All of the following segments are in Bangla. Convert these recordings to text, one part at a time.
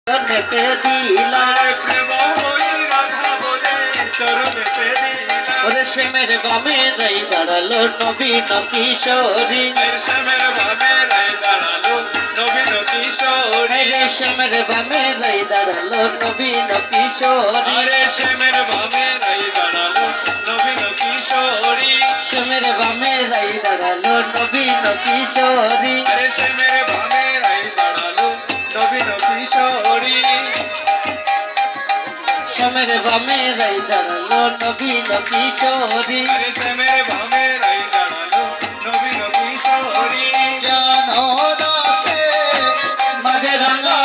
চরণেতে দিলাম ওরে শ্যামের বামে রাই দাঁড়ালো নবীন কিশোরী শ্যামের বামে রাই দাঁড়ালো নবীন কিশোরী রে শ্যামের বামে রাই দাঁড়ালো নবীন কিশোরী রে শ্যামের বামে রাই দাঁড়ালো নবীন কিশোরী শ্যামের বামে রাই দাঁড়ালো নবীন কিশোরী রে শ্যামের বামে রাই দাঁড়ালো নবীন কিশোরী শ্যামের বামে রাই দাঁড়ালো নবীন কিশোরী রে শ্যামের বামে রাই দাঁড়ালো নবীন কিশোরী জ্ঞান দাসে মাঝে রঙা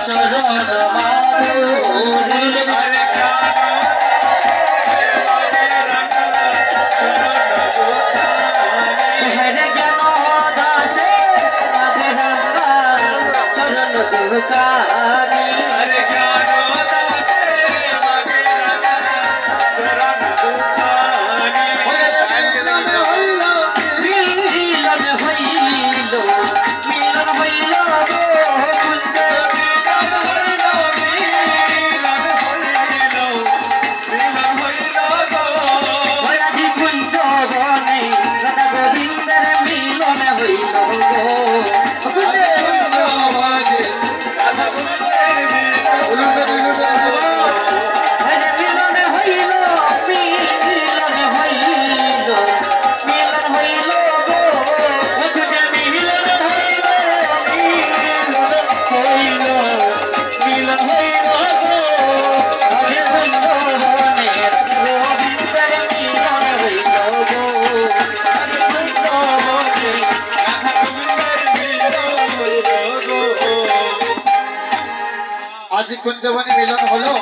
চরণ মাধুরী হরে জ্ঞান হরে জ্ঞান দাসে মাঝে রঙা চরণ দুকারি হরে জ্ঞান দাসে মাগে রাঙা চরণ দুখানি মিলন হইল মিলন হইল মিলন হইল গো কুঞ্জে আজি কুঞ্জ বনে রাধা গোবিন্দের মিলন হইল গো কুঞ্জে হরে মিলন হইল মিলন হইল মিলন হইল গো কুঞ্জে মিলন হইল মিলন হইল মিলন হইল গো আজি কুঞ্জ বনে রাধা গোবিন্দের মিলন হইল গো আজ কুঞ্জবনে মিলন হলো।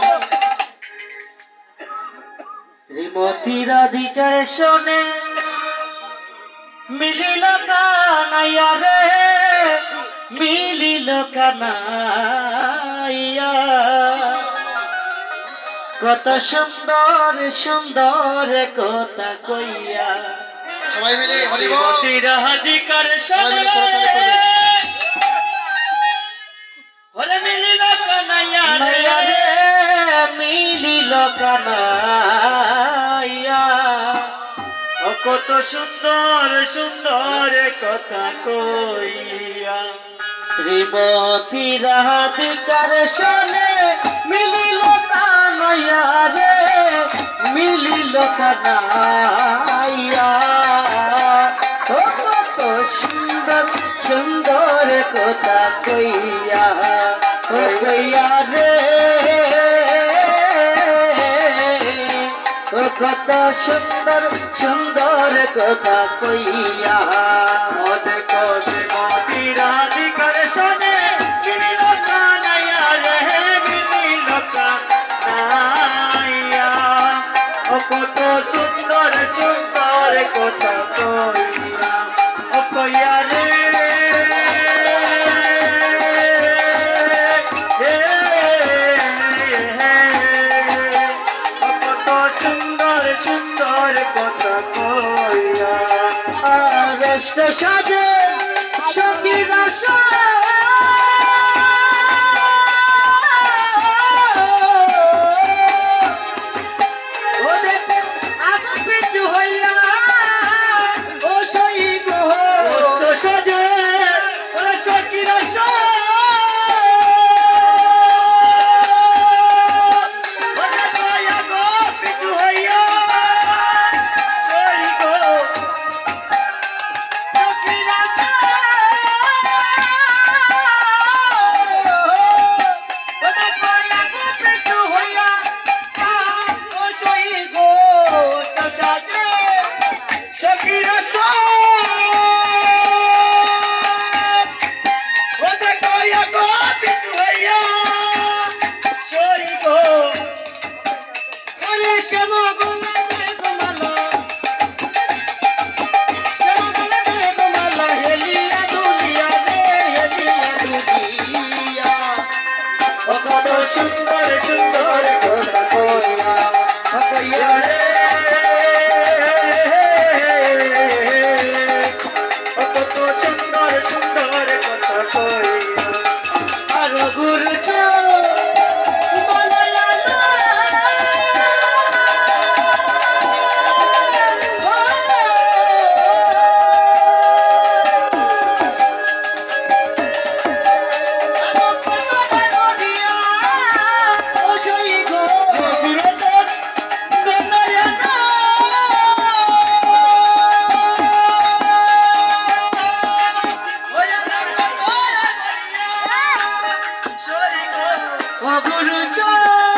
শ্রীমতী রাধিকার শোনে মিলিল কানাইয়া রে মিলিল কানাইয়া কত সুন্দর সুন্দর কথা কইয়া সবাই মিলে হরি বল। শ্রীমতী রাধিকার শোনে ওরে মিলিল কানাইয়া রে মিলিল কানাইয়া ও কত সুন্দর সুন্দর কথা কইয়া শ্রীমতী রাধিকার শোনে মিলিল কানাইয়া রে মিলিল কানাইয়া ও কত সুন্দর সুন্দর কথা কইয়া ও কইয়া রে ও কত সুন্দর সুন্দর কথা কইয়া মতে কোসে মতি রাধিকার শোনে মিলিল কানাইয়া রে মিলিল কানাইয়া ও কত সুন্দর সুন্দর কথা কইয়া ও কইয়া রে ও কত সুন্দর সুন্দর কথা কইয়া আরেষ্ট সাজে সঙ্গীরা পিছু হইয়া ও সই গো সাজে সখীরা পিছু হইয়া ওই গো সখীরা ওতে কইয়া গো পিছু হইয়া সই গো আরে শ্যামা গোলা দেব মালা শ্যামা গোলা দেব মালা হেলিয়া দুলিয়া রে হেলিয়া দুলিয়া ও কত সুন্দর সুন্দর কথা কইয়া ও কইয়া রে ও কত সুন্দর সুন্দর কথা কইয়া আর গুরু চো গুরু জয়